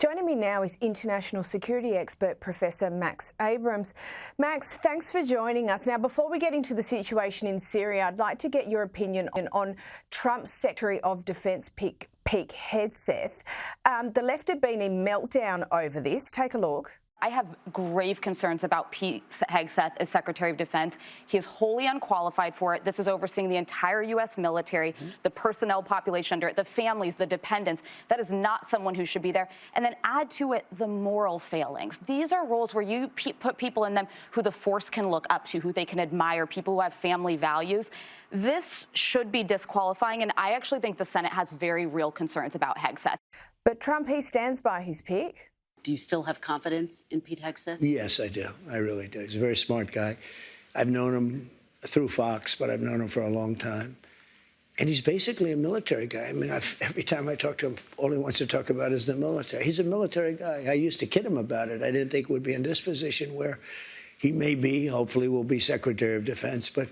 Joining me now is international security expert Professor Max Abrahms. Max, thanks for joining us. Now, before we get into the situation in Syria, I'd like to get your opinion on Trump's Secretary of Defence, Pete Hegseth. The left have been in meltdown over this. Take a look. I have grave concerns about Pete Hegseth as Secretary of Defense. He is wholly unqualified for it. This is overseeing the entire U.S. military, the personnel population under it, the families, the dependents. That is not someone who should be there. And then add to it the moral failings. These are roles where you put people in them who the force can look up to, who they can admire, people who have family values. This should be disqualifying, and I actually think the Senate has very real concerns about Hegseth. But Trump, he stands by his pick. Do you still have confidence in Pete Hegseth? Yes, I do. I really do. He's a very smart guy. I've known him through Fox, but I've known him for a long time. And he's basically a military guy. I mean, every time I talk to him, all he wants to talk about is the military. He's a military guy. I used to kid him about it. I didn't think we'd be in this position where he may be, hopefully will be Secretary of Defense. But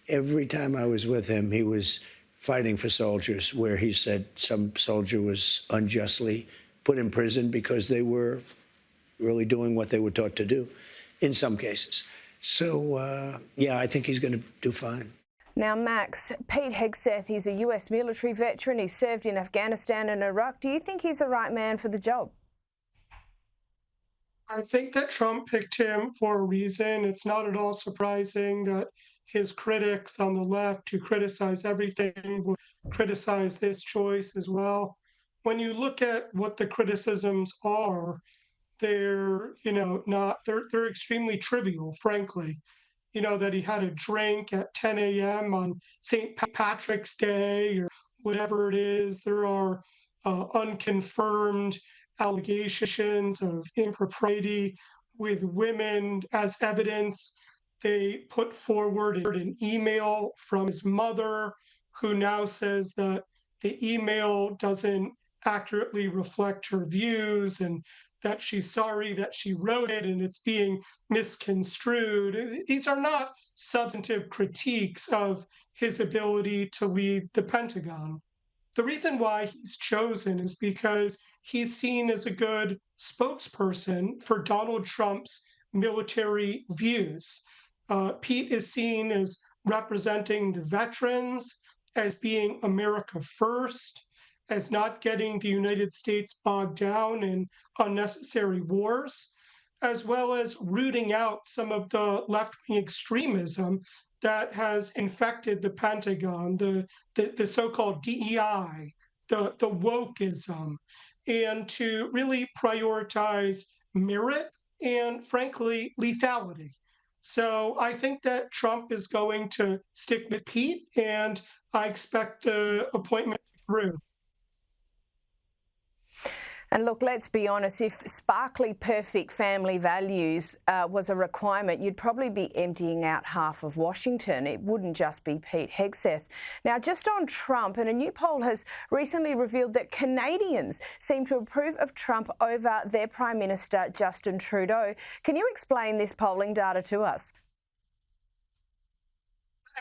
every time I was with him, he was fighting for soldiers where he said some soldier was unjustly put in prison because they were really doing what they were taught to do in some cases. So, yeah, I think he's going to do fine. Now, Max, Pete Hegseth, he's a US military veteran. He served in Afghanistan and Iraq. Do you think he's the right man for the job? I think that Trump picked him for a reason. It's not at all surprising that his critics on the left who criticize everything will criticize this choice as well. When you look at what the criticisms are, they're extremely trivial, frankly. You know, that he had a drink at 10 a.m. on St. Patrick's Day or whatever it is. There are unconfirmed allegations of impropriety with women as evidence. They put forward an email from his mother, who now says that the email doesn't accurately reflect her views and that she's sorry that she wrote it and it's being misconstrued. These are not substantive critiques of his ability to lead the Pentagon. The reason why he's chosen is because he's seen as a good spokesperson for Donald Trump's military views. Pete is seen as representing the veterans, as being America first, as not getting the United States bogged down in unnecessary wars, as well as rooting out some of the left-wing extremism that has infected the Pentagon, the so-called DEI, the wokeism, and to really prioritize merit and, frankly, lethality. So I think that Trump is going to stick with Pete, and I expect the appointment through. And look, let's be honest, if sparkly, perfect family values was a requirement, you'd probably be emptying out half of Washington. It wouldn't just be Pete Hegseth. Now, just on Trump, and a new poll has recently revealed that Canadians seem to approve of Trump over their Prime Minister, Justin Trudeau. Can you explain this polling data to us?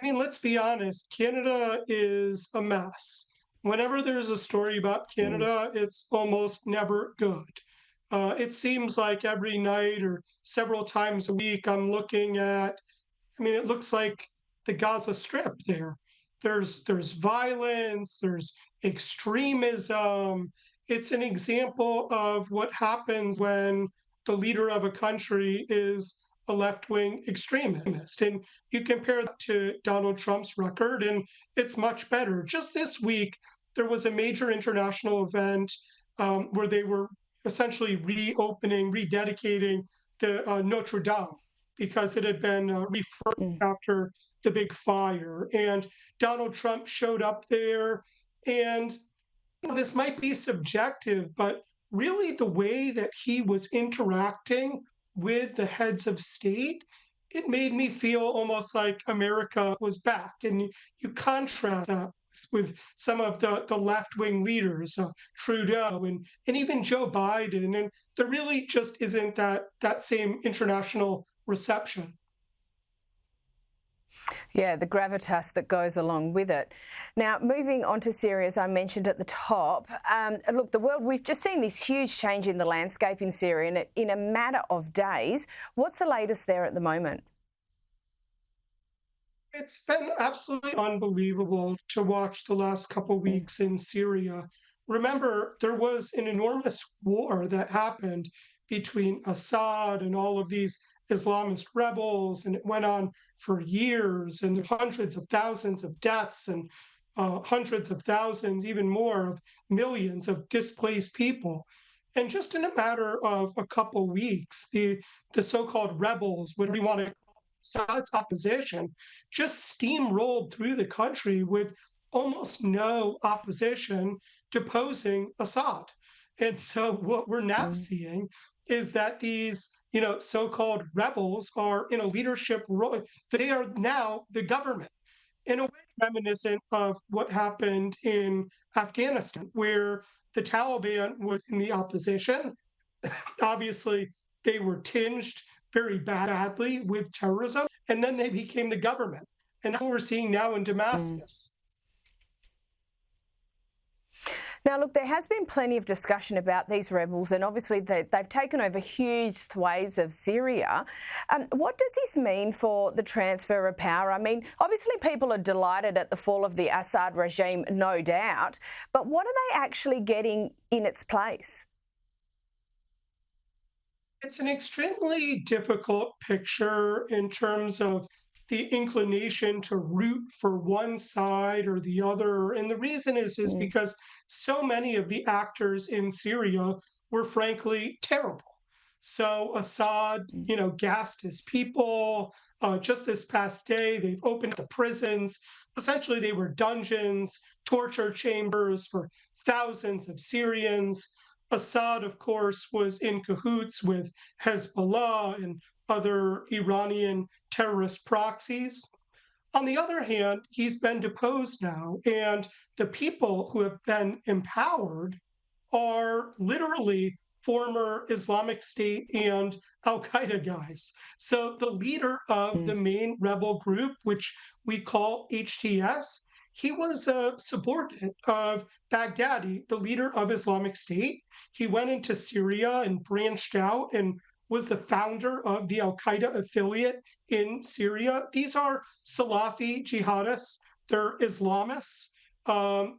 I mean, let's be honest, Canada is a mess. Whenever there's a story about Canada, it's almost never good. It seems like every night or several times a week, I'm looking at, it looks like the Gaza Strip there. There's violence, there's extremism. It's an example of what happens when the leader of a country is a left-wing extremist. And you compare that to Donald Trump's record, and it's much better. Just this week, there was a major international event where they were essentially rededicating the Notre Dame because it had been refurbished after the big fire. And Donald Trump showed up there. And this might be subjective, but really the way that he was interacting with the heads of state, it made me feel almost like America was back. And you contrast that with some of the left-wing leaders, Trudeau and even Joe Biden, and there really just isn't that same international reception. Yeah, the gravitas that goes along with it. Now, moving on to Syria, as I mentioned at the top, look, we've just seen this huge change in the landscape in Syria in a matter of days. What's the latest there at the moment? It's been absolutely unbelievable to watch the last couple weeks in Syria. Remember, there was an enormous war that happened between Assad and all of these Islamist rebels, and it went on for years, and there were hundreds of thousands of deaths and hundreds of thousands, even more, of millions of displaced people. And just in a matter of a couple weeks, the so-called rebels, what do you want to call Assad's opposition, just steamrolled through the country with almost no opposition deposing Assad. And so what we're now seeing is that these so-called rebels are in a leadership role. They are now the government, in a way reminiscent of what happened in Afghanistan, where the Taliban was in the opposition. Obviously, they were tinged very badly with terrorism, and then they became the government. And that's what we're seeing now in Damascus. Now, look, there has been plenty of discussion about these rebels, and obviously they've taken over huge swathes of Syria. What does this mean for the transfer of power? I mean, obviously people are delighted at the fall of the Assad regime, no doubt, but what are they actually getting in its place? It's an extremely difficult picture in terms of the inclination to root for one side or the other. And the reason is because so many of the actors in Syria were frankly terrible. So Assad, gassed his people. Just this past day, they've opened the prisons. Essentially, they were dungeons, torture chambers for thousands of Syrians. Assad, of course, was in cahoots with Hezbollah and other Iranian terrorist proxies. On the other hand, he's been deposed now, and the people who have been empowered are literally former Islamic State and Al-Qaeda guys. So the leader of the main rebel group, which we call HTS, he was a subordinate of Baghdadi, the leader of Islamic State. He went into Syria and branched out and was the founder of the Al-Qaeda affiliate in Syria. These are Salafi jihadists. They're Islamists.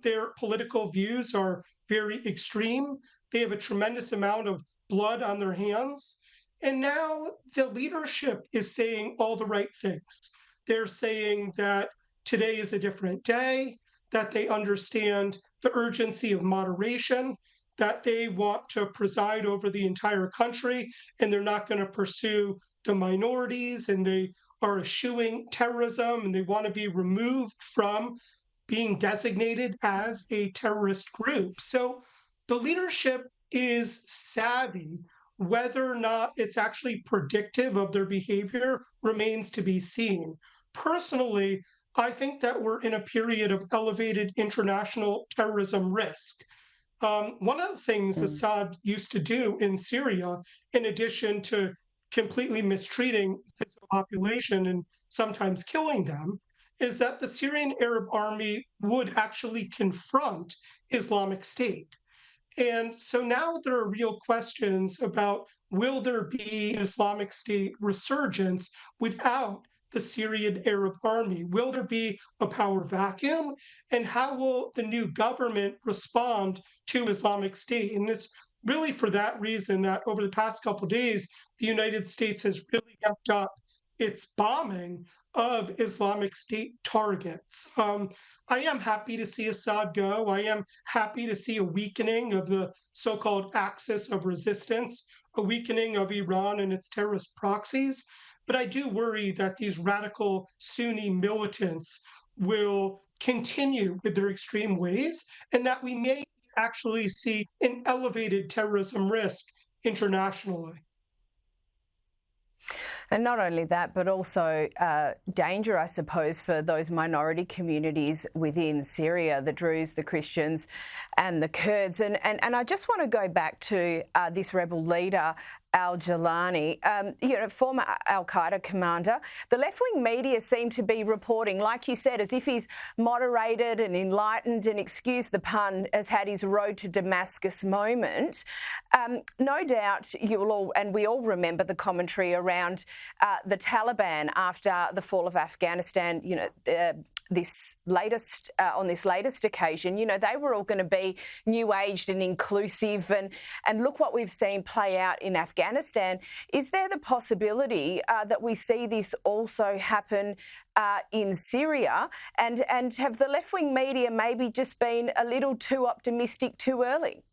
Their political views are very extreme. They have a tremendous amount of blood on their hands. And now the leadership is saying all the right things. They're saying that today is a different day, that they understand the urgency of moderation, that they want to preside over the entire country, and they're not going to pursue the minorities, and they are eschewing terrorism, and they want to be removed from being designated as a terrorist group. So the leadership is savvy. Whether or not it's actually predictive of their behavior remains to be seen. Personally, I think that we're in a period of elevated international terrorism risk. One of the things Assad used to do in Syria, in addition to completely mistreating his population and sometimes killing them, is that the Syrian Arab army would actually confront Islamic State. And so now there are real questions about, will there be an Islamic State resurgence without the Syrian Arab army? Will there be a power vacuum? And how will the new government respond to Islamic State? And it's really for that reason that over the past couple of days, the United States has really amped up its bombing of Islamic State targets. I am happy to see Assad go. I am happy to see a weakening of the so-called axis of resistance, a weakening of Iran and its terrorist proxies. But I do worry that these radical Sunni militants will continue with their extreme ways, and that we may actually see an elevated terrorism risk internationally. And not only that, but also danger, I suppose, for those minority communities within Syria, the Druze, the Christians and the Kurds. And I just want to go back to this rebel leader al-Jilani, former al-Qaeda commander. The left-wing media seem to be reporting, like you said, as if he's moderated and enlightened and, excuse the pun, has had his road to Damascus moment. No doubt you'll all, and we all remember the commentary around the Taliban after the fall of Afghanistan, on this latest occasion, they were all going to be new-aged and inclusive, and look what we've seen play out in Afghanistan. Is there the possibility that we see this also happen in Syria, and have the left-wing media maybe just been a little too optimistic too early?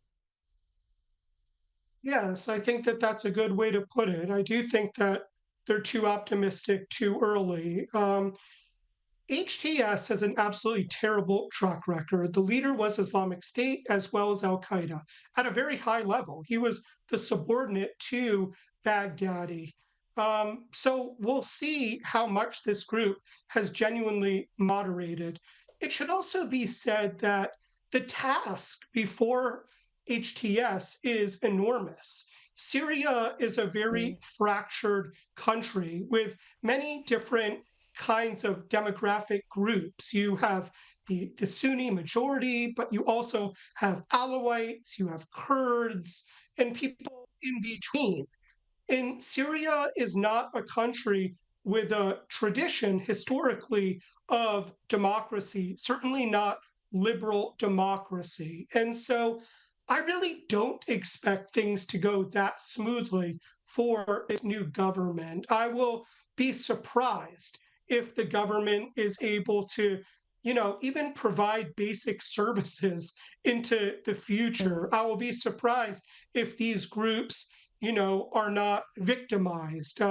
Yes, I think that that's a good way to put it. I do think that they're too optimistic too early. HTS has an absolutely terrible track record. The leader was Islamic State as well as al-Qaeda at a very high level. He was the subordinate to Baghdadi. So we'll see how much this group has genuinely moderated. It should also be said that the task before HTS is enormous. Syria is a very fractured country with many different kinds of demographic groups. You have the Sunni majority, but you also have Alawites, you have Kurds, and people in between. And Syria is not a country with a tradition historically of democracy, certainly not liberal democracy. And so I really don't expect things to go that smoothly for this new government. I will be surprised if the government is able to, even provide basic services into the future. I will be surprised if these groups, are not victimized.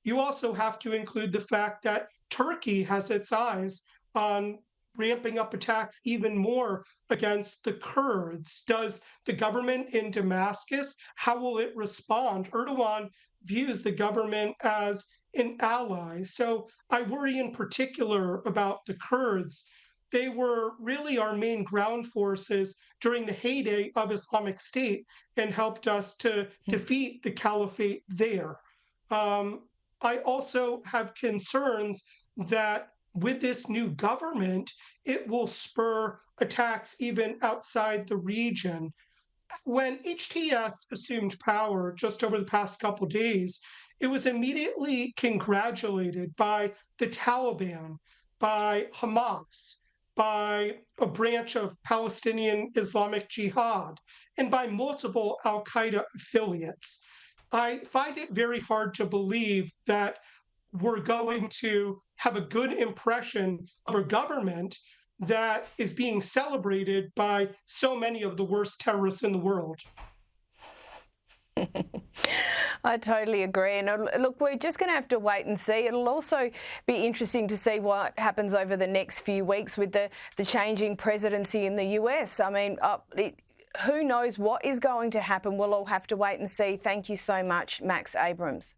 You also have to include the fact that Turkey has its eyes on ramping up attacks even more against the Kurds. Does the government in Damascus, how will it respond? Erdogan views the government as an ally. So I worry in particular about the Kurds. They were really our main ground forces during the heyday of Islamic State and helped us to defeat the caliphate there. I also have concerns that with this new government, it will spur attacks even outside the region. When HTS assumed power just over the past couple of days, it was immediately congratulated by the Taliban, by Hamas, by a branch of Palestinian Islamic Jihad, and by multiple al-Qaeda affiliates. I find it very hard to believe that we're going to have a good impression of a government that is being celebrated by so many of the worst terrorists in the world. I totally agree. And look, we're just going to have to wait and see. It'll also be interesting to see what happens over the next few weeks with the changing presidency in the US. I mean, who knows what is going to happen? We'll all have to wait and see. Thank you so much, Max Abrahms.